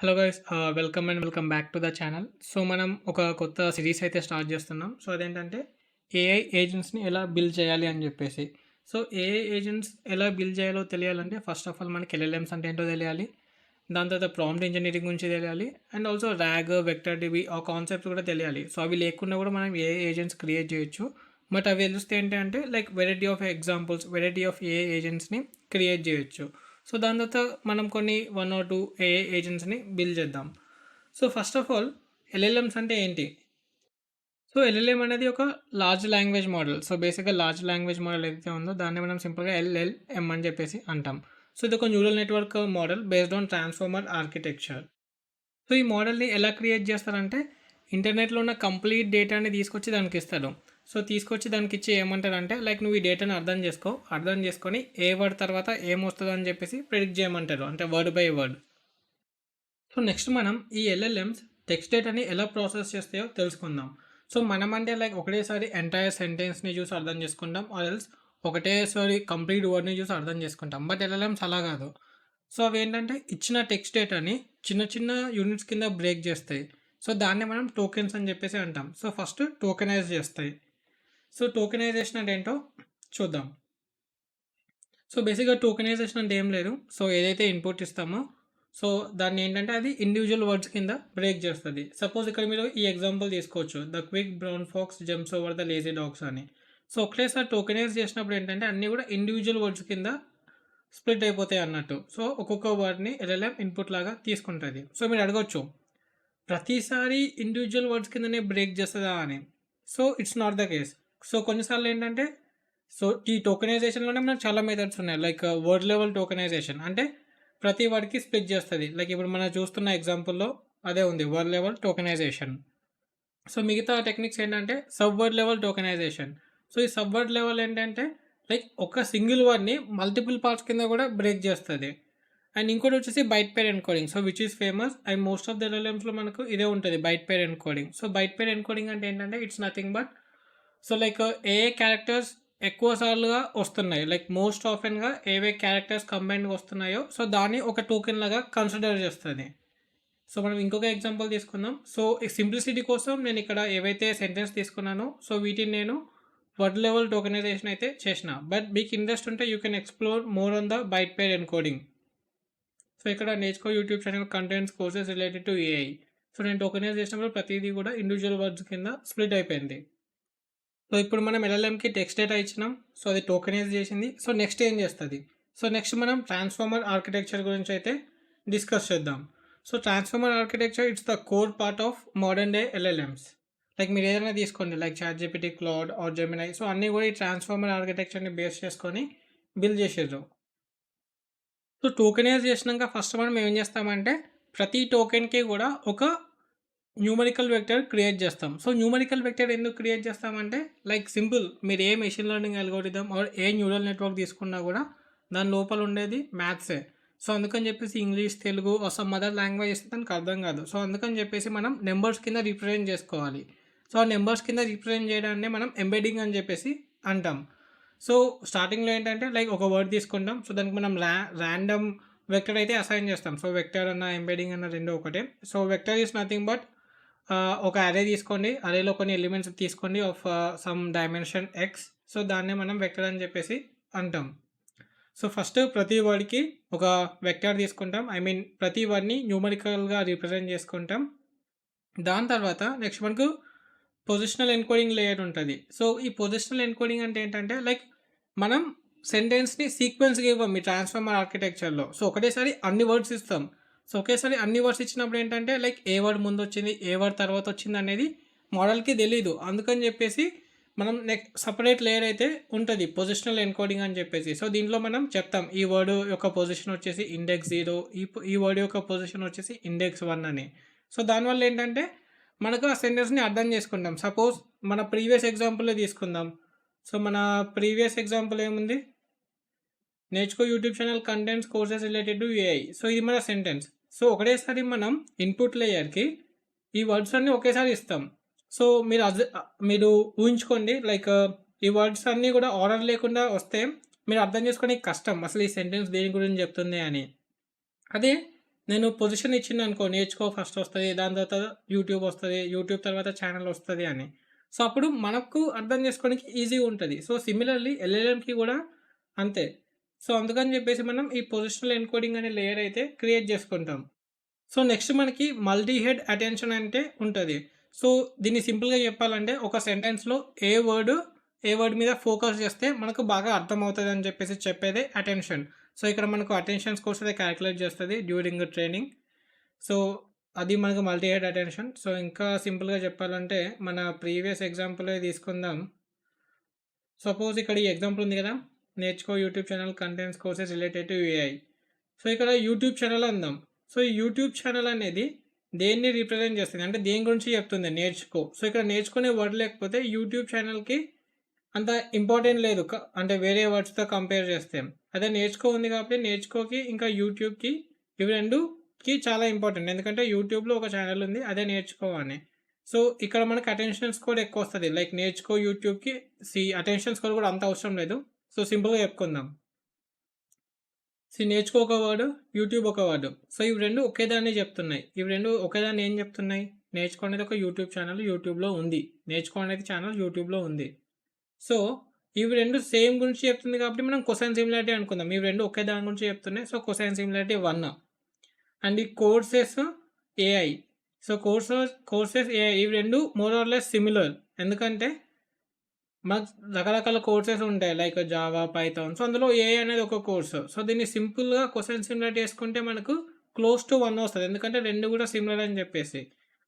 Hello guys welcome and welcome back to the channel. So మనం ఒక కొత్త series అయితే స్టార్ట్ చేస్తున్నాం. సో అదేంటంటే ఏఐ ఏజెంట్స్ని ఎలా బిల్డ్ చేయాలి అని చెప్పేసి. సో ఏఐ ఏజెంట్స్ ఎలా బిల్డ్ చేయాలో తెలియాలంటే ఫస్ట్ ఆఫ్ ఆల్ మనకి ఎల్ఎల్ఎమ్స్ అంటే ఏంటో తెలియాలి. దాని తర్వాత ప్రాంప్ట్ ఇంజనీరింగ్ గురించి తెలియాలి. And also RAG, vector DB ఆ కాన్సెప్ట్స్ కూడా తెలియాలి. సో అవి లేకుండా కూడా మనం ఏఐ ఏజెంట్స్ క్రియేట్ చేయొచ్చు. బట్ అవి తెలిస్తే ఏంటంటే like variety of examples, variety of AI ఏజెంట్స్ని క్రియేట్ చేయొచ్చు. సో దాని తర్వాత మనం కొన్ని 1 or 2 ఏఐ ఏజెంట్స్ని బిల్డ్ చేద్దాం. So first of all LLMs అంటే ఏంటి? సో ఎల్ఎల్ఎం అనేది ఒక లార్జ్ లాంగ్వేజ్ మోడల్. సో బేసిక్గా లార్జ్ లాంగ్వేజ్ మోడల్ ఏదైతే ఉందో దాన్ని మనం సింపుల్గా ఎల్ఎల్ఎం అని చెప్పేసి అంటాం. సో ఇది ఒక neural network model based on transformer architecture. So ఈ మోడల్ని ఎలా క్రియేట్ చేస్తారంటే ఇంటర్నెట్లో ఉన్న కంప్లీట్ డేటాని తీసుకొచ్చి దానికి ఇస్తారు. సో తీసుకొచ్చి దానికి ఇచ్చి ఏమంటారంటే లైక్ నువ్వు ఈ డేటాను అర్థం చేసుకొని ఏ వర్డ్ తర్వాత ఏమొస్తుందో అని చెప్పేసి ప్రిడిక్ట్ చేయమంటారు, అంటే word by word. So next మనం ఈ ఎల్ఎల్ఎమ్స్ టెక్స్ట్ డేటాని ఎలా ప్రాసెస్ చేస్తాయో తెలుసుకుందాం. సో మనం అంటే లైక్ ఒకటేసారి ఎంటైర్ సెంటెన్స్ని చూసి అర్థం చేసుకుంటాం, ఆర్ ఎల్స్ ఒకటేసారి కంప్లీట్ వర్డ్ని చూసి అర్థం చేసుకుంటాం. బట్ ఎల్ఎల్ఎమ్స్ అలా కాదు. సో అవి ఏంటంటే ఇచ్చిన టెక్స్ట్ డేటాని చిన్న చిన్న యూనిట్స్ కింద బ్రేక్ చేస్తాయి. సో దాన్ని మనం టోకెన్స్ అని చెప్పేసి అంటాం. సో ఫస్ట్ టోకెనైజ్ చేస్తాయి. సో టోకెనైజేషన్ అంటే ఏంటో చూద్దాం. సో బేసిక్గా టోకెనైజేషన్ అంటే ఏం లేదు. సో ఏదైతే ఇన్పుట్ ఇస్తామో సో దాన్ని ఏంటంటే అది ఇండివిజువల్ వర్డ్స్ కింద బ్రేక్ చేస్తుంది. సపోజ్ ఇక్కడ మీరు ఈ ఎగ్జాంపుల్ తీసుకోవచ్చు, the quick brown fox jumps over the lazy dogs అని. సో ఒకటేసారి టోకెనైజ్ చేసినప్పుడు ఏంటంటే అన్నీ కూడా ఇండివిజువల్ వర్డ్స్ కింద స్ప్లిట్ అయిపోతాయి అన్నట్టు. సో ఒక్కొక్క వర్డ్ని ఎల్ఎల్ఎం ఇన్పుట్ లాగా తీసుకుంటుంది. సో మీరు అడగొచ్చు, ప్రతిసారి ఇండివిజువల్ వర్డ్స్ కిందనే బ్రేక్ చేస్తుందా అని. So it's not the case. So కొన్నిసార్లు ఏంటంటే సో ఈ టోకెనైజేషన్లోనే మనకు చాలా మెథడ్స్ ఉన్నాయి. లైక్ వర్డ్ లెవెల్ టోకెనైజేషన్ అంటే ప్రతి వర్డ్కి స్ప్లిట్ చేస్తుంది. లైక్ ఇప్పుడు మనం చూస్తున్న ఎగ్జాంపుల్లో అదే ఉంది, వర్డ్ లెవెల్ టోకెనైజేషన్. సో మిగతా టెక్నిక్స్ ఏంటంటే sub word level tokenization. So ఈ సబ్ వర్డ్ లెవెల్ ఏంటంటే లైక్ ఒక సింగిల్ వర్డ్ని మల్టిపుల్ పార్ట్స్ కింద కూడా బ్రేక్ చేస్తుంది. అండ్ ఇంకోటి వచ్చేసి byte pair encoding. So which is famous and most of the ఎల్ఎల్ఎమ్స్లో మనకు ఇదే ఉంటుంది, byte pair encoding. So byte pair encoding అంటే ఏంటంటే it's nothing but so like ఏ క్యారెక్టర్స్ ఎక్కువ సార్లుగా వస్తున్నాయి, లైక్ మోస్ట్ ఆఫెన్గా ఏవే క్యారెక్టర్స్ కంబైన్గా వస్తున్నాయో సో దాన్ని ఒక టోకెన్ లాగా కన్సిడర్ చేస్తుంది. సో మనం ఇంకొక ఎగ్జాంపుల్ తీసుకుందాం. సో ఈ సింప్లిసిటీ కోసం నేను ఇక్కడ ఏవైతే సెంటెన్స్ తీసుకున్నానో సో వీటిని నేను వర్డ్ లెవెల్ టోకెనైజేషన్ అయితే చేసిన. బట్ మీకు ఇంట్రెస్ట్ ఉంటే you can explore more on the byte pair encoding. So ఇక్కడ Nerchuko YouTube channel contents courses related to AI. So నేను టోకెనైజ్ చేసినప్పుడు ప్రతిదీ కూడా ఇండివిజువల్ వర్డ్స్ కింద స్ప్లిట్ అయిపోయింది. సో ఇప్పుడు మనం ఎల్ఎల్ఎంకి టెక్స్ట్ డేటా ఇచ్చినాం. సో అది టోకెనైజ్ చేసింది. సో నెక్స్ట్ ఏం చేస్తుంది? సో నెక్స్ట్ మనం ట్రాన్స్ఫార్మర్ ఆర్కిటెక్చర్ గురించి అయితే డిస్కస్ చేద్దాం. So transformer architecture it's the core part of modern day LLMs. Like మీరు ఏదైనా తీసుకోండి, like ChatGPT, Claude or Gemini. So అన్నీ కూడా ఈ ట్రాన్స్ఫార్మర్ ఆర్కిటెక్చర్ని బేస్ చేసుకొని బిల్డ్ చేసారు. సో టోకెనైజ్ చేసినాక ఫస్ట్ మనం ఏం చేస్తామంటే ప్రతి టోకెన్కి కూడా ఒక న్యూమరికల్ వెక్టర్ క్రియేట్ చేస్తాం. సో న్యూమరికల్ వెక్టర్ ఎందుకు క్రియేట్ చేస్తామంటే లైక్ సింపుల్, మీరు ఏ మెషిన్ లెర్నింగ్ అల్గోరిథం ఆర్ ఏ న్యూరల్ నెట్వర్క్ తీసుకున్నా కూడా దాని లోపల ఉండేది మ్యాథ్సే. సో అందుకని చెప్పేసి English, Telugu or some other language ఇస్తే దానికి అర్థం కాదు. సో అందుకని చెప్పేసి మనం నెంబర్స్ కింద రిప్రజెంట్ చేసుకోవాలి. సో ఆ నెంబర్స్ కింద రిప్రజెంట్ చేయడాన్ని మనం ఎంబెడింగ్ అని చెప్పేసి అంటాం. సో స్టార్టింగ్లో ఏంటంటే లైక్ ఒక వర్డ్ తీసుకుంటాం. సో దానికి మనం ర్యాండమ్ వెక్టర్ అయితే అసైన్ చేస్తాం. సో వెక్టర్ అన్న ఎంబెడింగ్ అన్న రెండు ఒకటే. So vector is nothing but ఒక అరే తీసుకోండి, అరేలో కొన్ని ఎలిమెంట్స్ తీసుకోండి of some dimension X. So దాన్నే మనం వెక్టర్ అని చెప్పేసి అంటాం. సో ఫస్ట్ ప్రతి వర్డ్కి ఒక వెక్టర్ తీసుకుంటాం, ఐ మీన్ ప్రతి వర్డ్ని న్యూమరికల్గా రిప్రజెంట్ చేసుకుంటాం. దాని తర్వాత నెక్స్ట్ మనకు పొజిషనల్ ఎన్కోడింగ్ లేయర్ ఉంటుంది. సో ఈ పొజిషనల్ ఎన్కోడింగ్ అంటే ఏంటంటే లైక్ మనం సెంటెన్స్ని సీక్వెన్స్గా ఇవ్వం మీ ట్రాన్స్ఫార్మర్ ఆర్కిటెక్చర్లో. సో ఒకటేసారి అన్ని వర్డ్స్ ఇస్తాం. సో ఒకేసారి అన్ని వర్డ్స్ ఇచ్చినప్పుడు ఏంటంటే లైక్ ఏ వర్డ్ ముందు వచ్చింది, ఏ వర్డ్ తర్వాత వచ్చింది అనేది మోడల్కి తెలీదు. అందుకని చెప్పేసి మనం సపరేట్ లేయర్ అయితే ఉంటుంది, పొజిషనల్ ఎన్కోడింగ్ అని చెప్పేసి. సో దీంట్లో మనం చెప్తాం ఈ వర్డ్ యొక్క పొజిషన్ వచ్చేసి ఇండెక్స్ 0, ఈ వర్డ్ యొక్క పొజిషన్ వచ్చేసి ఇండెక్స్ 1 అని. సో దానివల్ల ఏంటంటే మనకు ఆ సెంటెన్స్ని అర్థం చేసుకుంటాం. సపోజ్ మన ప్రీవియస్ ఎగ్జాంపుల్లో తీసుకుందాం. సో మన ప్రీవియస్ ఎగ్జాంపుల్ ఏముంది, నేర్చుకో YouTube channel contents courses related to AI. So ఇది మన సెంటెన్స్. సో ఒకటేసారి మనం ఇన్పుట్ లేయర్కి ఈ వర్డ్స్ అన్నీ ఒకేసారి ఇస్తాం. సో మీరు ఊహించుకోండి, లైక్ ఈ వర్డ్స్ అన్నీ కూడా ఆర్డర్ లేకుండా వస్తే మీరు అర్థం చేసుకొని కష్టం అసలు ఈ సెంటెన్స్ దేని గురించి చెప్తుంది అని. అదే నేను పొజిషన్ ఇచ్చిందనుకో నేర్చుకో ఫస్ట్ వస్తది. దాని తర్వాత యూట్యూబ్ వస్తది. యూట్యూబ్ తర్వాత ఛానల్ వస్తది అని. సో, అప్పుడు మనకు అర్థం చేసుకోవడానికి ఈజీగా ఉంటది. సో, సిమిలర్‌లీ ఎల్ఎల్ఎంకి గూడా అంతే. సో, అందుకని జెప్పేసి మనం ఈ పొజిషనల్ ఎన్కోడింగ్ అనే లేయర్ అయితే క్రియేట్ జేసుకుంటాం. సో, నెక్స్ట్ మనకి మల్టీ హెడ్ అటెన్షన్ అంటే ఉంటది. సో, దీన్ని సింపుల్‌గా చెప్పాలంటే ఒక సెంటెన్స్‌లో ఏ వర్డ్ మీద ఫోకస్ చేస్తే మనకు బాగా అర్థమవుతదని చెప్పేసి చెప్పేదే అటెన్షన్. సో, ఇక్కడ మనకు అటెన్షన్ స్కోర్స్ అయితే కాలిక్యులేట్ చేస్తది డ్యూరింగ్ ట్రైనింగ్. సో, అది మనకు మల్టీ హెడ్ అటెన్షన్. సో, ఇంకా సింపుల్‌గా చెప్పాలంటే మన ప్రీవియస్ ఎగ్జాంపులే తీసుకుందాం. సపోజ్ ఇక్కడ ఈ ఎగ్జాంపుల్ ఉంది కదా! నేర్చుకో YouTube channel contents courses related to AI. So, ఇక్కడ యూట్యూబ్ ఛానల్ అందాం. సో, ఈ యూట్యూబ్ ఛానల్ అనేది దేన్ని రిప్రజెంట్ చేస్తుంది? అంటే దేని గురించి చెప్తుంది? నేర్చుకో. సో, ఇక్కడ నేర్చుకునే వర్డ్ లేకపోతే యూట్యూబ్ ఛానల్‌కి అంత ఇంపార్టెంట్ లేదు. అంటే వేరే వర్డ్స్‌తో కంపేర్ చేస్తే. అదే నేర్చుకో ఉంది కాబట్టి నేర్చుకోకి ఇంకా యూట్యూబ్‌కి ఇవి 2కి చాలా ఇంపార్టెంట్. ఎందుకంటే యూట్యూబ్‌లో ఒక ఛానల్ ఉంది. అదే నేర్చుకో అని. సో, ఇక్కడ మనకు అటెన్షన్ స్కోర్ ఎక్కువొస్తది. లైక్ నేర్చుకో యూట్యూబ్‌కి అటెన్షన్ స్కోర్ కూడా అంత అవసరం లేదు. సో, సింపుల్‌గా చెప్పుకుందాం. నేర్చుకో ఒక వర్డ్, యూట్యూబ్ ఒక వర్డ్. సో, ఇవి 2 ఒకే దాన్నే చెప్తున్నాయి. ఇవి 2 ఒకే దాన్ని ఏం చెప్తున్నాయి? నేర్చుకో అనేది ఒక యూట్యూబ్ ఛానల్ యూట్యూబ్‌లో ఉంది. నేర్చుకో అనేది ఛానల్ యూట్యూబ్‌లో ఉంది. సో, ఇవి 2 సేమ్ గురించి చెప్తుంది కాబట్టి మనం కొసైన్ సిమిలారిటీ అనుకుందాం. ఇవి 2 ఒకే దాని గురించి చెప్తున్నాయి. So, cosine similarity 1. అండ్ ఈ courses AI. So, courses AI ఇవి 2 మోర్ ఆర్ లెస్ సిమిలర్. ఎందుకంటే మనకు రకరకాల కోర్సెస్ ఉంటాయి. Like Java, Python. సో, అందులో ఏఐ అనేది ఒక కోర్సు. సో, దీన్ని సింపుల్‌గా కొసైన్ సిమిలారిటీ చేసుకుంటే మనకు క్లోజ్ టు 1 వస్తది. ఎందుకంటే 2 కూడా సిమిలర్ అని చెప్పేసి.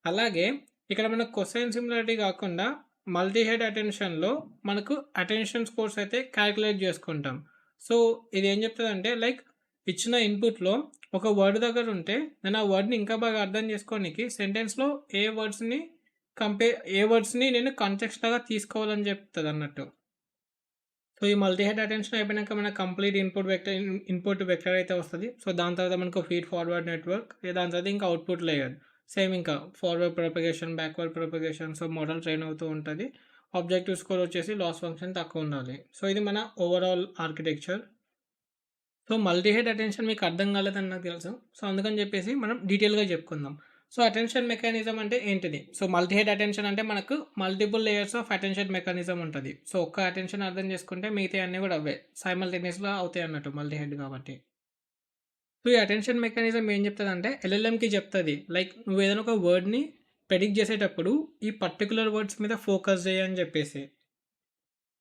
అలాగే ఇక్కడ మనకు కొసైన్ సిమిలారిటీ కాకుండా మల్టీ హెడ్ అటెన్షన్‌లో మనకు అటెన్షన్ స్కోర్స్ అయితే కాలిక్యులేట్ చేసుకుంటాం. సో, ఇది ఏం చెప్తదంటే లైక్ ఇచ్చిన ఇన్‌పుట్‌లో ఒక వర్డ్ దగ్గర ఉంటే నేను ఆ వర్డ్‌ని ఇంకా బాగా అర్థం చేసుకోనికి సెంటెన్స్‌లో ఏ వర్డ్స్‌ని నేను కాంటెక్స్ట్ లాగా తీసుకోవాలని చెప్తదన్నట్టు. సో, ఈ మల్టీ హెడ్ అటెన్షన్ అయిపోయినాక మనకు కంప్లీట్ ఇన్పుట్ వెక్టర్ అయితే వస్తది. సో, దాని తర్వాత మనకు ఫీడ్ ఫార్వర్డ్ నెట్వర్క్. దాని తర్వాత ఇంకా అవుట్‌పుట్ లేయర్. సేమ్ ఇంకా forward propagation, backward propagation. So, model train అవుతూ ఉంటది. ఆబ్జెక్టివ్ స్కోర్ వచ్చేసి లాస్ ఫంక్షన్ తక్కువ ఉండాలి. సో, ఇది మన overall architecture. So, multi head attention మీకు అర్థం కాలేదని నాకు తెలుసు. సో, అందుకని చెప్పేసి మనం డీటెయిల్‌గా చెప్పుకుందాం. సో, అటెన్షన్ మెకానిజం అంటే ఏంటిది? సో, మల్టీ హెడ్ అటెన్షన్ అంటే మనకు multiple layers of attention mechanism ఉంటది. సో, ఒక్క అటెన్షన్ అర్థం చేసుకుంటే మిగతాయన్నీ కూడా అవే. సైమల్టేనియస్‌గా అవుతాయి అన్నట్టు మల్టీ హెడ్ కాబట్టి. సో, ఈ అటెన్షన్ మెకానిజం ఏం చెప్తదంటే ఎల్ఎల్ఎంకి చెప్తది. లైక్ నువ్వు ఏదైనా ఒక వర్డ్‌ని ప్రెడిక్ట్ చేసేటప్పుడు ఈ పర్టిక్యులర్ వర్డ్స్ మీద ఫోకస్ చేయి అని చెప్పేసి.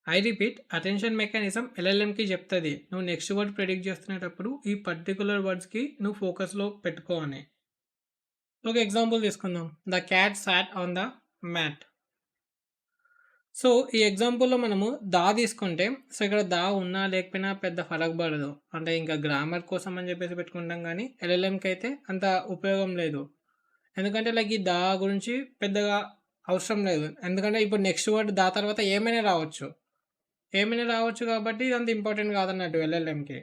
ఐ రిపీట్ అటెన్షన్ మెకానిజం ఎల్ఎల్ఎంకి చెప్తది. నువ్వు నెక్స్ట్ వర్డ్ ప్రెడిక్ట్ చేస్తునేటప్పుడు ఈ పర్టిక్యులర్ వర్డ్స్‌కి నువ్వు ఫోకస్‌లో పెట్టుకో అని. ఒక ఎగ్జాంపుల్ తీసుకుందాం. The cat sat on the mat. So, ఈ ఎగ్జాంపుల్‌లో మనము తీసుకుంటే సో, ఇక్కడ ఉన్నా లేకపోయినా పెద్ద ఫరక్ పడదు. అంటే ఇంకా గ్రామర్ కోసం అని చెప్పేసి పెట్టుకుంటాం గానీ, ఎల్ఎల్ఎంకి అయితే అంత ఉపయోగం లేదు. ఎందుకంటే లైక్ ఈ గురించి పెద్దగా అవసరం లేదు. ఎందుకంటే ఇప్పుడు నెక్స్ట్ వర్డ్ తర్వాత ఏమైనా రావచ్చు. కాబట్టి ఇదంత ఇంపార్టెంట్ కాదన్నట్టు ఎల్ఎల్ఎంకి.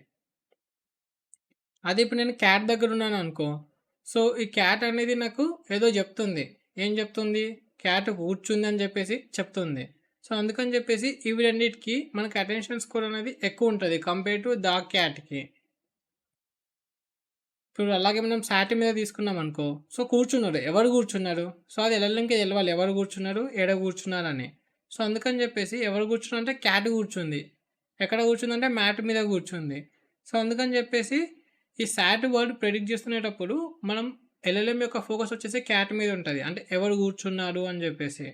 అదే ఇప్పుడు నేను క్యాట్ దగ్గరున్నాననుకో, సో, ఈ క్యాట్ అనేది నాకు ఏదో చెప్తుంది. ఏం చెప్తుంది? క్యాట్ కూర్చుందని చెప్పేసి చెప్తుంది. సో, అందుకని చెప్పేసి ఇవి రెండిటికి మనకి అటెన్షన్ స్కోర్ అనేది ఎక్కువుంటది కంపేర్ టు క్యాట్‌కి. ఇప్పుడు అలాగే మనం సాట్ మీద తీసుకున్నామనుకో, సో, కూర్చున్నారు. ఎవరు కూర్చున్నారు? సో, అది ఎల్ఎల్ఎంకి తెలవాలి ఎవరు కూర్చున్నారు? ఏడ కూర్చున్నారని. సో, అందుకని చెప్పేసి ఎవరు కూర్చున్నారంటే క్యాట్ కూర్చుంది. ఎక్కడ కూర్చుందంటే మ్యాట్ మీద కూర్చుంది. సో, అందుకని చెప్పేసి ఈ సాట్ వర్డ్ ప్రెడిక్ట్ చేస్తునేటప్పుడు మనం ఎల్ఎల్ఎం యొక్క ఫోకస్ వచ్చేసి క్యాట్ మీద ఉంటది. అంటే ఎవరు కూర్చున్నారు అని చెప్పేసి.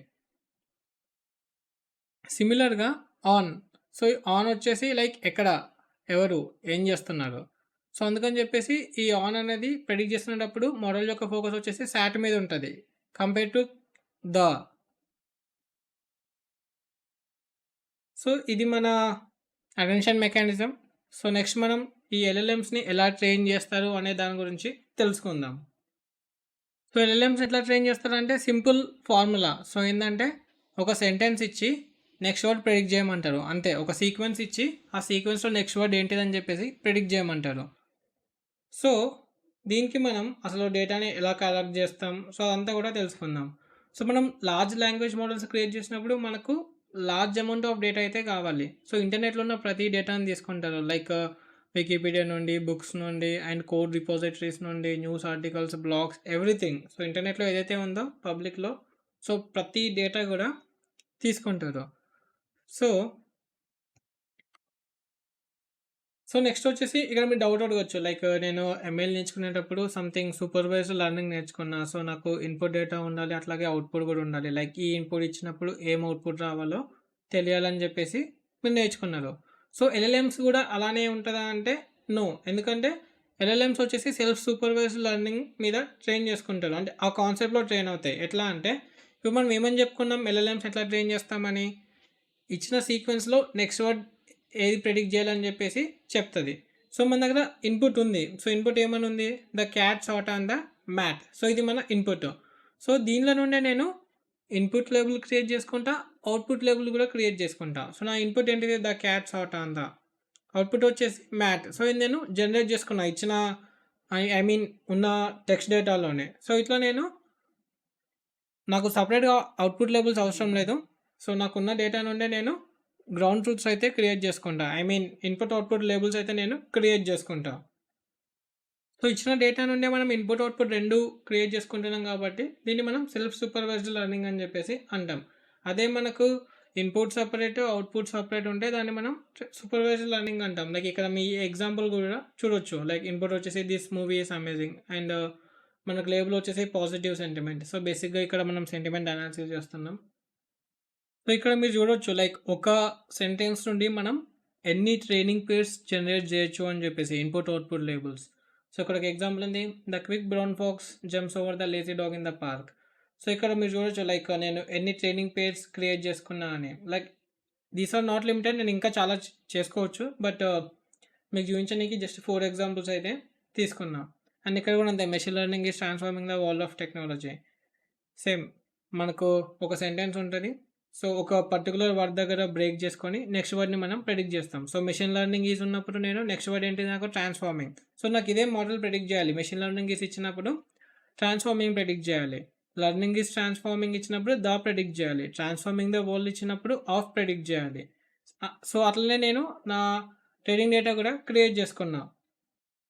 సిమిలర్‌గా ఆన్. సో, ఆన్ వచ్చేసి లైక్ ఎక్కడ? ఎవరు? ఏం చేస్తున్నారు? సో, అందుకని చెప్పేసి ఈ ఆన్ అనేది ప్రెడిక్ట్ చేస్తునేటప్పుడు మోడల్ యొక్క ఫోకస్ వచ్చేసి సాట్ మీద ఉంటది. Compare to the. సో, ఇది మన అటెన్షన్ మెకానిజం. సో, నెక్స్ట్ మనం ఈ ఎల్ఎల్ఎమ్స్‌ని ఎలా ట్రైన్ చేస్తారు అనే దాని గురించి తెలుసుకుందాం. సో, ఎల్ఎల్ఎమ్స్ ఎట్లా ట్రైన్ చేస్తారంటే సింపుల్ ఫార్ములా. సో, ఏందంటే ఒక సెంటెన్స్ ఇచ్చి నెక్స్ట్ వర్డ్ ప్రెడిక్ట్ చేయమంటారు. అంతే. ఒక సీక్వెన్స్ ఇచ్చి ఆ సీక్వెన్స్‌లో నెక్స్ట్ వర్డ్ ఏంటిదని చెప్పేసి ప్రెడిక్ట్ చేయమంటారు. సో, దీనికి మనం అసలు డేటాని ఎలా కలెక్ట్ చేస్తాం? సో, అదంతా కూడా తెలుసుకుందాం. సో, మనం లార్జ్ లాంగ్వేజ్ మోడల్స్ క్రియేట్ చేసినప్పుడు మనకు లార్జ్ అమౌంట్ ఆఫ్ డేటా అయితే కావాలి. సో, ఇంటర్నెట్‌లో ఉన్న ప్రతి డేటాని తీసుకుంటారు. లైక్ వికీపీడియా నుండి, బుక్స్ నుండి అండ్ కోడ్ రిపోజిటరీస్ నుండి, news articles, blogs everything. So, ఇంటర్నెట్‌లో ఏదైతే ఉందో పబ్లిక్‌లో సో, ప్రతి డేటా గూడా తీసుకుంటారు. సో నెక్స్ట్ వచ్చేసి ఇక్కడ మీరు డౌట్ అడగొచ్చు. లైక్ నేను ఎంఎల్ నేర్చుకునేటప్పుడు సంథింగ్ సూపర్వైజ్డ్ లెర్నింగ్ నేర్చుకున్నా. సో, నాకు ఇన్‌పుట్ డేటా ఉండాలి. అట్లాగే అవుట్‌పుట్ గూడా ఉండాలి. లైక్ ఈ ఇన్‌పుట్ ఇచ్చినప్పుడు ఏం అవుట్‌పుట్ రావాలో తెలియాలని జెప్పేసి మీరు నేర్చుకున్నారు. సో, ఎల్ఎల్ఎమ్స్ గూడా అలానే ఉంటదా అంటే నో. ఎందుకంటే ఎల్ఎల్ఎమ్స్ వచ్చేసి సెల్ఫ్ సూపర్వైజ్డ్ లెర్నింగ్ మీద ట్రైన్ చేసుకుంటారు. అంటే ఆ కాన్సెప్ట్‌లో ట్రైన్ అవుతాయి. ఎట్లా అంటే ఇప్పుడు మనం ఏమని జెప్పుకున్నాం ఎల్ఎల్ఎమ్స్ ఎట్లా ట్రైన్ చేస్తామని? ఇచ్చిన సీక్వెన్స్‌లో నెక్స్ట్ వర్డ్ ఏది ప్రెడిక్ట్ చేయాలని చెప్పేసి చెప్తది. సో, మన దగ్గర ఇన్‌పుట్ ఉంది. సో, ఇన్‌పుట్ ఏమని ఉంది? The cat sat on the mat. So, ఇది మన ఇన్‌పుట్. సో, దీనిలో నుండే నేను ఇన్‌పుట్ లేబుల్ క్రియేట్ చేసుకుంటా. అవుట్‌పుట్ లేబుల్ కూడా క్రియేట్ చేసుకుంటా. సో, నా ఇన్‌పుట్ ఏంటిది? The cat sat on the. Output వచ్చేసి మ్యాట్. సో, ఇది నేను జనరేట్ చేసుకున్నా. ఇచ్చిన ఐ మీన్ ఉన్న టెక్స్ట్ డేటాలోనే. సో, ఇట్లా నేను నాకు సెపరేట్‌గా అవుట్‌పుట్ లేబుల్స్ అవసరం లేదు. సో, నాకున్న డేటా నుండే నేను గ్రౌండ్ ట్రూత్స్ అయితే క్రియేట్ చేసుకుంటా. I mean input, output labels అయితే నేను క్రియేట్ చేసుకుంటా. సో, ఇచ్చిన డేటా నుండే మనం ఇన్‌పుట్, అవుట్‌పుట్ 2 క్రియేట్ చేసుకుంటున్నాం కాబట్టి దీన్ని మనం సెల్ఫ్ సూపర్వైజ్డ్ లెర్నింగ్ అని చెప్పేసి అంటాం. అదే మనకు ఇన్‌పుట్ సెపరేట్, అవుట్‌పుట్ సెపరేట్ ఉంటే దాన్ని మనం సూపర్వైజ్డ్ లెర్నింగ్ అంటాం. లైక్ ఇక్కడ మీ ఎగ్జాంపుల్ కూడా చూడొచ్చు. లైక్ ఇన్‌పుట్ వచ్చేసి this movie is amazing and మనకు లేబుల్ వచ్చేసి పాజిటివ్ సెంటిమెంట్. సో, బేసిక్‌గా ఇక్కడ మనం సెంటిమెంట్ అనాలిసిస్ చేస్తున్నాం. సో, ఇక్కడ మీరు చూడొచ్చు లైక్ ఒక సెంటెన్స్ నుండి మనం ఎన్ని ట్రైనింగ్ పెయిర్స్ జనరేట్ చేయొచ్చు అని చెప్పేసి ఇన్‌పుట్, అవుట్‌పుట్ లేబుల్స్. సో, ఇక్కడ ఒక ఎగ్జాంపుల్ ఉంది. The quick brown fox jumps over the lazy dog in the park. So, ఇక్కడ మీరు చూడొచ్చు లైక్ నేను ఎన్ని ట్రైనింగ్ పెయిర్స్ క్రియేట్ చేసుకున్నా అని. Like these are not limited. నేను ఇంకా చాలా చేసుకోవచ్చు. బట్ మీకు చూపించనీకి జస్ట్ 4 ఎగ్జాంపుల్స్ అయితే తీసుకున్నా. అండ్ ఇక్కడ కూడా అంతే machine learning is transforming the world of technology. Same మనకు ఒక సెంటెన్స్ ఉంటది. సో, ఒక పర్టిక్యులర్ వర్డ్ దగ్గర బ్రేక్ చేసుకొని నెక్స్ట్ వర్డ్‌ని మనం ప్రెడిక్ట్ చేస్తాం. సో, మెషిన్ లెర్నింగ్ ఈజ్ ఉన్నప్పుడు నేను నెక్స్ట్ వర్డ్ ఏంటి నాకు ట్రాన్స్‌ఫార్మింగ్. సో, నాకు ఇదే మోడల్ ప్రెడిక్ట్ చేయాలి. మెషిన్ లెర్నింగ్ ఈజ్ ఇచ్చినప్పుడు ట్రాన్స్‌ఫార్మింగ్ ప్రెడిక్ట్ చేయాలి. లెర్నింగ్ ఈజ్ ట్రాన్స్‌ఫార్మింగ్ ఇచ్చినప్పుడు ద ప్రెడిక్ట్ చేయాలి. ట్రాన్స్‌ఫార్మింగ్ ద వరల్డ్ ఇచ్చినప్పుడు ఆఫ్ ప్రెడిక్ట్ చేయాలి. సో, అట్లనే నేను నా ట్రైనింగ్ డేటా కూడా క్రియేట్ చేసుకున్నా.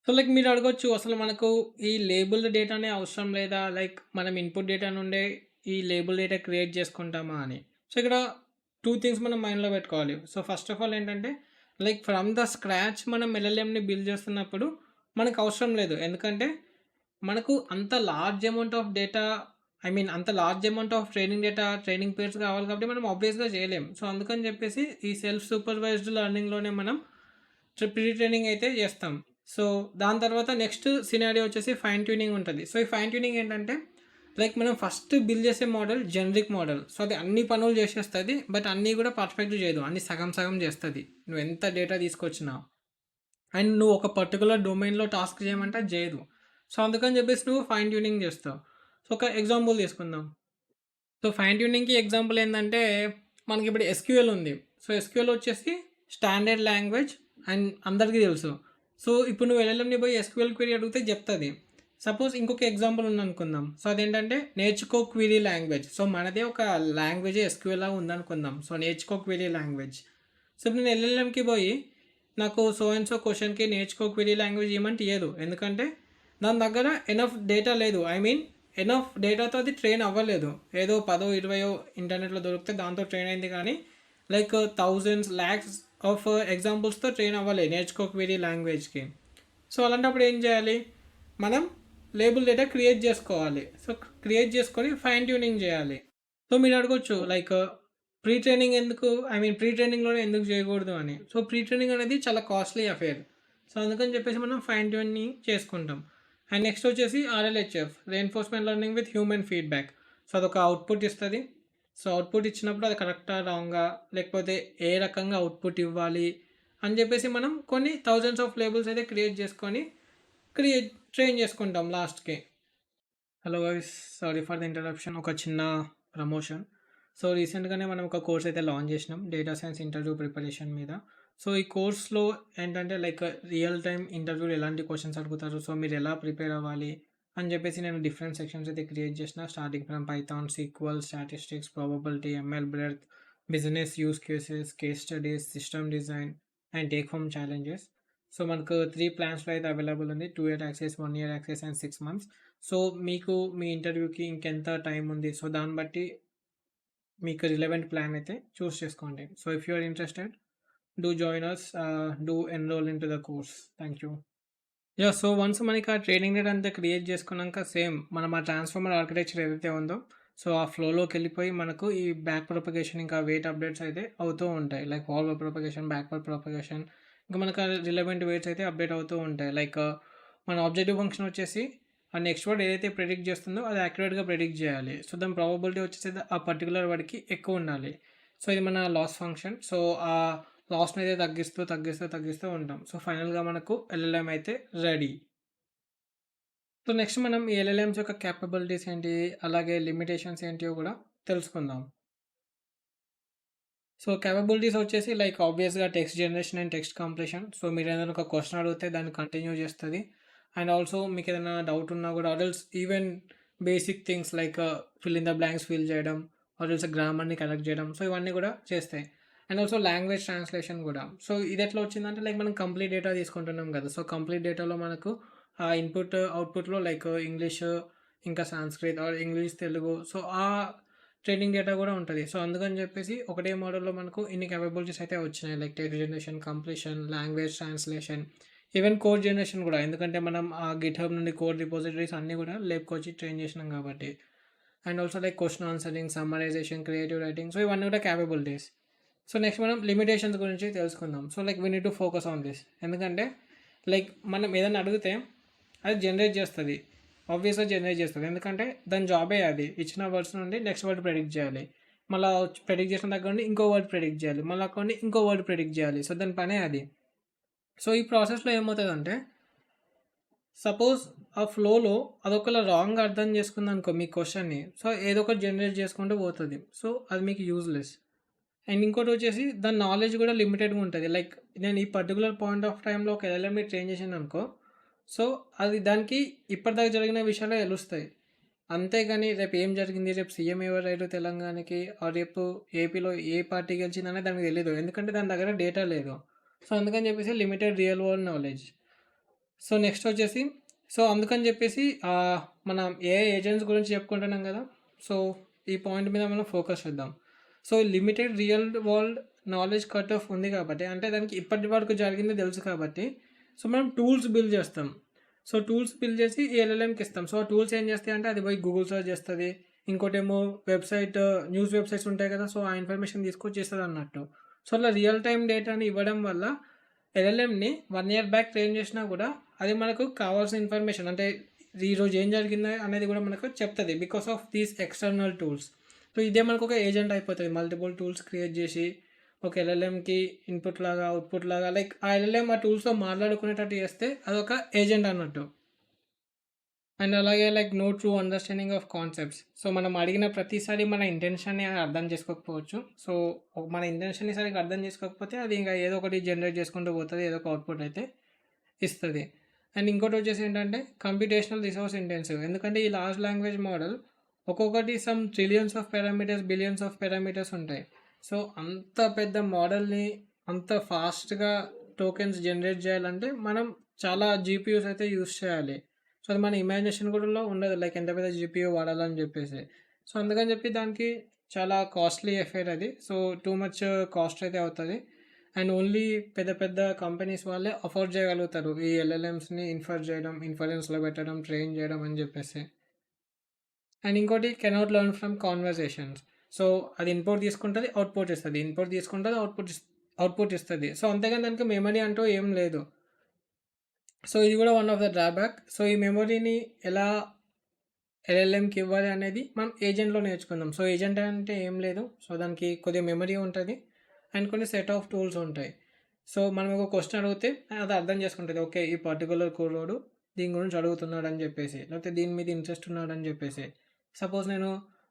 సో, లైక్ మీరు అడగొచ్చు అసలు మనకు ఈ లేబుల్డ్ డేటానే అవసరం లేదా? లైక్ మనం ఇన్‌పుట్ డేటా నుండే ఈ లేబుల్ డేటా క్రియేట్ చేసుకుంటామా అని. సో, ఇక్కడ 2 థింగ్స్ మనం మైండ్‌లో పెట్టుకోవాలి. సో, ఫస్ట్ ఆఫ్ ఆల్ ఏంటంటే లైక్ ఫ్రమ్ ద స్క్రాచ్ మనం ఎల్ఎల్ఎంని బిల్డ్ చేస్తున్నప్పుడు మనకు అవసరం లేదు. ఎందుకంటే మనకు అంత large amount of data I mean అంత large amount of training data, training periods కావాలి కాబట్టి మనం ఆబ్వియస్‌గా చేయలేం. సో, అందుకని చెప్పేసి ఈ సెల్ఫ్ సూపర్వైజ్డ్ లెర్నింగ్‌లోనే మనం ప్రీ ట్రైనింగ్ అయితే చేస్తాం. సో, దాని తర్వాత నెక్స్ట్ సినారియో వచ్చేసి ఫైన్ ట్యూనింగ్ ఉంటది. సో, ఈ ఫైన్ ట్యూనింగ్ ఏంటంటే, లైక్ మనం ఫస్ట్ బిల్డ్ చేసే మోడల్ జనరిక్ మోడల్. సో, అది అన్ని పనులు చేసేస్తది. బట్ అన్నీ కూడా పర్ఫెక్ట్‌గా చేయదు. అన్నీ సగం సగం చేస్తది. నువ్వెంత డేటా తీసుకొచ్చినా. అండ్ నువ్వు ఒక పర్టిక్యులర్ డొమైన్‌లో టాస్క్ చేయమంటే అది చేయదు. సో, అందుకని చెప్పేసి నువ్వు ఫైన్ ట్యూనింగ్ చేస్తావు. సో, ఒక ఎగ్జాంపుల్ తీసుకుందాం. సో, ఫైన్ ట్యూనింగ్‌కి ఎగ్జాంపుల్ ఏందంటే, మనకిప్పుడు ఎస్‌క్యూఎల్ ఉంది. సో, ఎస్‌క్యూఎల్ వచ్చేసి స్టాండర్డ్ లాంగ్వేజ్ అండ్ అందరికీ తెలుసు. సో, ఇప్పుడు నువ్వు ఎల్ఎల్ఎంని పోయి ఎస్‌క్యూఎల్ క్వెరీ అడిగితే చెప్తది. సపోజ్ ఇంకొక ఎగ్జాంపుల్ ఉందనుకుందాం. సో, అదేంటంటే నేర్చుకో క్వెరీ లాంగ్వేజ్. సో, మనదే ఒక లాంగ్వేజే ఎస్‌క్యూఎల్ లాగా ఉందనుకుందాం. సో, నేర్చుకో క్వెరీ లాంగ్వేజ్. సో, ఇప్పుడు నేను ఎల్ఎల్ఎంకి పోయి నాకు సో అండ్ సో క్వెషన్‌కి నేర్చుకో క్వెరీ లాంగ్వేజ్ ఇయ్యమంటే ఇయ్యదు. ఎందుకంటే దాని దగ్గర ఎనఫ్ డేటా లేదు. ఐ మీన్ ఎనఫ్ డేటాతో అది ట్రైన్ అవ్వలేదు. ఏదో 10, 20 ఇంటర్నెట్‌లో దొరికితే దాంతో ట్రైన్ అయింది కానీ లైక్ థౌసండ్స్, లాక్స్ ఆఫ్ ఎగ్జాంపుల్స్‌తో ట్రైన్ అవ్వలే నేర్చుకో క్వెరీ లాంగ్వేజ్‌కి. సో, అలాంటప్పుడు ఏం చేయాలి? మనం లేబుల్ డేటా క్రియేట్ చేసుకోవాలి. సో, క్రియేట్ చేసుకొని ఫైన్ ట్యూనింగ్ చేయాలి. సో, మీరు అడగొచ్చు లైక్ ప్రీ ట్రైనింగ్ ఎందుకు ఐ మీన్ ప్రీ ట్రైనింగ్‌లోనే ఎందుకు చేయకూడదు అని. సో, ప్రీ ట్రైనింగ్ అనేది చాలా కాస్ట్‌లీ అఫేర్. సో, అందుకని చెప్పేసి మనం ఫైన్ ట్యూనింగ్ చేసుకుంటాం. అండ్ నెక్స్ట్ వచ్చేసి ఆర్ఎల్హెచ్ఎఫ్ reinforcement learning with human feedback. So, అదొక అవుట్‌పుట్ ఇస్తది. సో, అవుట్‌పుట్ ఇచ్చినప్పుడు అది కరెక్టా? రాంగా? లేకపోతే ఏ రకంగా అవుట్‌పుట్ ఇవ్వాలి? అని చెప్పేసి మనం కొన్ని థౌసండ్స్ ఆఫ్ లేబుల్స్ అయితే క్రియేట్ చేసుకొని ట్రైన్ చేసుకుంటాం లాస్ట్‌కి. Hello guys, sorry for the interruption. ఒక చిన్న ప్రమోషన్. సో, రీసెంట్‌గానే మనం ఒక కోర్స్ అయితే లాంచ్ చేసినాం. డేటా సైన్స్ ఇంటర్వ్యూ ప్రిపరేషన్ మీద. సో, ఈ కోర్స్‌లో ఏంటంటే లైక్ రియల్ టైమ్ ఇంటర్వ్యూలో ఎలాంటి క్వెషన్స్ అడుగుతారు, సో, మీరు ఎలా ప్రిపేర్ అవ్వాలి అని చెప్పేసి నేను డిఫరెంట్ సెక్షన్స్ అయితే క్రియేట్ చేసిన. Starting from Python, sequel, statistics, probability, ML breadth, business use cases, case studies, system design and take home challenges. So మనకు 3 ప్లాన్స్‌లో అయితే అవైలబుల్ ఉంది. 2 year access, 1 year access and 6 months. So మీకు మీ ఇంటర్వ్యూకి ఇంకెంత time ఉంది. So దాన్ని బట్టి మీకు రిలవెంట్ ప్లాన్ అయితే చూస్ చేసుకోండి. So if you are interested, do join us, do enroll into the course. Thank you. Yeah! So once మనకి ఆ ట్రైనింగ్ డేటా అంతా క్రియేట్ చేసుకున్నాక మనం ఆ ట్రాన్స్‌ఫార్మర్ ఆర్కిటెక్చర్ ఏదైతే ఉందో, సో ఆ ఫ్లోలోకెళ్ళిపోయి మనకు ఈ బ్యాక్ ప్రొపగేషన్ ఇంకా వెయిట్ అప్డేట్స్ అయితే అవుతూ ఉంటాయి. Like forward propagation, backward propagation, ఇంకా మనకు రిలవెంట్ వెయిట్స్ అయితే అప్డేట్ అవుతూ ఉంటాయి. లైక్ మన ఆబ్జెక్టివ్ ఫంక్షన్ వచ్చేసి ఆ నెక్స్ట్ వర్డ్ ఏదైతే ప్రిడిక్ట్ చేస్తుందో అది యాక్యురేట్‌గా ప్రిడిక్ట్ చేయాలి. సో దాని ప్రాబబిలిటీ వచ్చేసి ఆ పర్టిక్యులర్ వర్డ్‌కి ఎక్కువ ఉండాలి. సో ఇది మన లాస్ ఫంక్షన్. సో ఆ లాస్‌ని అయితే తగ్గిస్తూ ఉంటాం. సో ఫైనల్‌గా మనకు ఎల్ఎల్ఎం అయితే రెడీ. సో నెక్స్ట్ మనం ఈ ఎల్ఎల్ఎమ్స్ యొక్క కేపబిలిటీస్ ఏంటి, అలాగే లిమిటేషన్స్ ఏంటియో కూడా తెలుసుకుందాం. సో కేపబిలిటీస్ వచ్చేసి లైక్ ఆబ్వియస్‌గా text generation and text completion. So మీరేదైనా ఒక క్వెషన్ అడిగితే దాన్ని కంటిన్యూ చేస్తది. అండ్ ఆల్సో మీకేదైనా డౌట్ ఉన్నా కూడా or else even basic things like fill in the blanks fill చేయడం, ఆర్ ఎల్స్ గ్రామర్‌ని కరెక్ట్ చేయడం. సో ఇవన్నీ కూడా చేస్తాయి. అండ్ ఆల్సో లాంగ్వేజ్ ట్రాన్స్‌లేషన్ కూడా. సో ఇదెట్లా వచ్చిందంటే లైక్ మనం కంప్లీట్ డేటా తీసుకుంటున్నాం కదా! సో కంప్లీట్ డేటాలో మనకు ఇన్‌పుట్, అవుట్‌పుట్‌లో లైక్ ఇంగ్లీష్, ఇంకా Sanskrit or English, Telugu. So ఆ ట్రైనింగ్ డేటా గూడా ఉంటది. సో, అందుకని జెప్పేసి ఒకటే మోడల్‌లో మనకు ఇన్ని కేపబిలిటీస్ అయితే వచ్చినాయి. Like text generation, completion, language translation, even code generation గూడా. ఎందుకంటే మనం ఆ గిట్‌హబ్ నుండి కోడ్ రిపోజిటరీస్ అన్నీ గూడా లేపుకొచ్చి ట్రైన్ చేసినాం గాబట్టి. And also like question answering, summarization, creative writing. So, ఇవన్నీ గూడా కేపబిలిటీస్. సో, నెక్స్ట్ మనం లిమిటేషన్స్ గురించి తెలుసుకుందాం. So, like we need to focus on this. ఎందుకంటే లైక్ మనం ఏదైనా అడిగితే అది జనరేట్ చేస్తది. ఆబ్వియస్‌గా జనరేట్ చేస్తది. ఎందుకంటే దాని జాబే అది. ఇచ్చిన వర్డ్స్ నుండి నెక్స్ట్ వర్డ్ ప్రెడిక్ట్ చేయాలి. మళ్ళా ప్రెడిక్ట్ చేసిన దగ్గర నుండి ఇంకో వర్డ్ ప్రెడిక్ట్ చేయాలి. మళ్ళా అక్కడి నుండి ఇంకో వర్డ్ ప్రెడిక్ట్ చేయాలి. సో, దాని పనే అది. సో, ఈ ప్రాసెస్‌లో ఏమవుతదంటే సపోజ్ ఆ ఫ్లోలో అదొకవేళ రాంగ్‌గా అర్థం చేసుకుందనుకో మీ క్వెషన్‌ని. సో, ఏదో ఒకటి జనరేట్ చేసుకుంటూ పోతది. సో, అది మీకు యూజ్‌లెస్. అండ్ ఇంకోటొచ్చేసి దాని నాలెడ్జ్ గూడా లిమిటెడ్‌గా ఉంటది. లైక్ నేను ఈ పర్టిక్యులర్ పాయింట్ ఆఫ్ టైమ్‌లో ఒక ఎల్ఎల్ఎంని ట్రైన్ చేశాననుకో, సో, అది దానికి ఇప్పటిదాకా జరిగిన విషయాలే తెలుస్తాయి. అంతేగాని రేపు ఏం జరిగింది, రేపు సీఎం ఎవరయ్యారు తెలంగాణకి, రేపు ఏపీలో ఏ పార్టీ గెలిచిందనేది దానికి తెలీదు. ఎందుకంటే దాని దగ్గర డేటా లేదు. సో, అందుకని చెప్పేసి limited real world knowledge. So, next వచ్చేసి సో, అందుకని చెప్పేసి మనం ఏఐ ఏజెంట్స్ గురించి చెప్పుకుంటున్నాం గదా! సో, ఈ పాయింట్ మీద మనం ఫోకస్ చేద్దాం. So, limited real world knowledge cut off ఉంది కాబట్టి, అంటే దానికి ఇప్పటి వరకు జరిగింది తెలుసు కాబట్టి, సో, మనం టూల్స్ బిల్డ్ చేస్తాం. సో, టూల్స్ బిల్డ్ చేసి ఈ ఎల్ఎల్ఎంకి ఇస్తాం. సో, ఆ టూల్స్ ఏం చేస్తాయంటే అది పోయి గూగుల్ సెర్చ్ చేస్తది. ఇంకోటేమో న్యూస్ వెబ్‌సైట్స్ ఉంటాయి కదా! సో, ఆ ఇన్ఫర్మేషన్ తీసుకొచ్చి ఇస్తదన్నట్టు. సో, అలా రియల్ టైమ్ డేటాని ఇవ్వడం వల్ల ఎల్ఎల్ఎంని 1 ఇయర్ బ్యాక్ ట్రైన్ చేసినా కూడా అది మనకు కావాల్సిన ఇన్ఫర్మేషన్ అంటే ఈరోజు ఏం జరిగిందో అనేది కూడా మనకు చెప్తది. Because of these external tools. So, ఇదే మనకొక ఏజెంట్ అయిపోతది. మల్టిపుల్ టూల్స్ క్రియేట్ జేసి, ఒక ఎల్ఎల్ఎంకి ఇన్‌పుట్ లాగా, అవుట్‌పుట్ లాగా లైక్ ఆ ఎల్ఎల్ఎం ఆ టూల్స్‌తో మాట్లాడుకునేటట్టు చేస్తే అదొక ఏజెంట్ అన్నట్టు. అండ్ అలాగే like no true understanding of concepts. So, మనం అడిగిన ప్రతిసారి మన ఇంటెన్షన్‌ని అర్థం చేసుకోకపోవచ్చు. సో, మన ఇంటెన్షన్‌ని సరిగ్గా అర్థం చేసుకోకపోతే అది ఇంక ఏదో ఒకటి జనరేట్ చేసుకుంటూ పోతది. ఏదో ఒక అవుట్‌పుట్ అయితే ఇస్తది. అండ్ ఇంకోటొచ్చేసి ఏంటంటే కంప్యూటేషనల్ రిసోర్స్ ఇంటెన్సివ్. ఎందుకంటే ఈ లార్జ్ లాంగ్వేజ్ మోడల్ ఒక్కొక్కటి some trillions of parameters, billions of parameters ఉంటాయి. సో, అంత పెద్ద మోడల్‌ని అంత ఫాస్ట్‌గా టోకెన్స్ జనరేట్ చేయాలంటే మనం చాలా జీపీయూస్ అయితే యూజ్ చేయాలి. సో, అది మన ఇమాజినేషన్ కూడాలో ఉండదు. లైక్ ఎంత పెద్ద జీపీయూ వాడాలని చెప్పేసి. సో, అందుకని చెప్పి దానికి చాలా కాస్ట్‌లీ అఫైర్ అది. సో, టూ మచ్ కాస్ట్ అయితే అవుతది. అండ్ ఓన్లీ పెద్ద పెద్ద కంపెనీస్ వాళ్ళే అఫోర్డ్ చేయగలుగుతారు. ఈ ఎల్ఎల్ఎమ్స్‌ని ఇన్ఫరెన్స్‌లో పెట్టడం, ట్రైన్ చేయడం అని చెప్పేసి. అండ్ ఇంకోటి cannot learn from conversations. So, అది ఇన్పుట్ తీసుకుంటది, అవుట్‌పుట్ ఇస్తది. ఇన్పుట్ తీసుకుంటది, అవుట్‌పుట్ ఇస్తది. సో, అంతేగాని దానికి మెమరీ అంటూ ఏం లేదు. సో, ఇది కూడా one of the drawback. So, ఈ మెమరీని ఎలా ఎల్ఎల్ఎంకి ఇవ్వాలి అనేది మనం ఏజెంట్‌లో నేర్చుకుందాం. సో, ఏజెంట్ అంటే ఏం లేదు. సో, దానికి కొద్దిగా మెమరీ ఉంటది. అండ్ కొన్ని సెట్ ఆఫ్ టూల్స్ ఉంటాయి. సో, మనం ఒక క్వెషన్ అడిగితే అది అర్థం చేసుకుంటది. ఓకే. ఈ పర్టిక్యులర్ కుర్రోడు దీని గురించి అడుగుతున్నాడని చెప్పేసి. లేకపోతే దీని మీద ఇంట్రెస్ట్ ఉన్నాడని చెప్పేసి. సపోజ్ నేను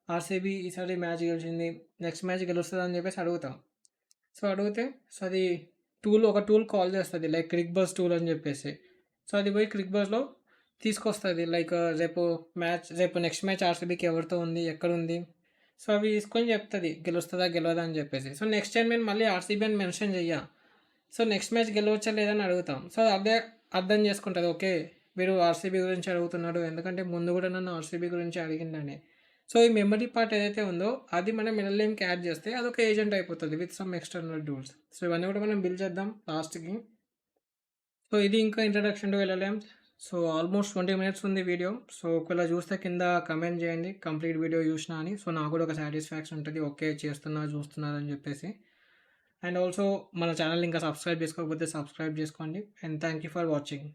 ఆర్‌సీబీ ఈసారి మ్యాచ్ గెలిచింది. నెక్స్ట్ మ్యాచ్ గెలుస్తదని చెప్పేసి అడుగుతాం. సో, అడిగితే సో, అది ఒక టూల్ కాల్ చేస్తది. లైక్ క్రిక్‌బజ్ టూల్ అని చెప్పేసి. సో, అది పోయి క్రిక్‌బజ్‌లో తీసుకొస్తది. లైక్ రేపు నెక్స్ట్ మ్యాచ్ ఆర్‌సీబీకి ఎవరితో ఉంది? ఎక్కడుంది? సో, అవి తీసుకొని చెప్తది. గెలుస్తదా? గెలవదా? అని చెప్పేసి. సో, నెక్స్ట్ టైమ్ నేను మళ్ళీ ఆర్‌సీబీ అని మెన్షన్ చెయ్య. సో నెక్స్ట్ మ్యాచ్ గెలవచ్చా లేదని అడుగుతాం. సో అదే అర్థం చేసుకుంటది. ఓకే. వీడు ఆర్‌సీబీ గురించి అడుగుతున్నాడు. ఎందుకంటే ముందు గూడా నన్ను ఆర్‌సీబీ గురించి అడిగిండని. సో ఈ మెమరీ పార్ట్ ఏదైతే ఉందో అది మనం మిడిల్ నేమ్‌కి యాడ్ చేస్తే అదొక ఏజెంట్ అయిపోతది with some external rules. So ఇవన్నీ కూడా మనం బిల్డ్ చేద్దాం లాస్ట్‌కి. సో ఇది ఇంకా introduction to LLM. So almost 20 minutes ఉంది వీడియో. సో ఒకవేళ చూస్తే కింద కమెంట్ చేయండి కంప్లీట్ వీడియో చూసినా అని. సో నాకు కూడా ఒక సాటిస్ఫాక్షన్ ఉంటది. ఓకే చేస్తున్నా, చూస్తున్నారని చెప్పేసి. అండ్ ఆల్సో మన ఛానల్‌ని ఇంకా సబ్స్క్రైబ్ చేసుకోకపోతే సబ్స్క్రైబ్ చేసుకోండి. And thank you for watching.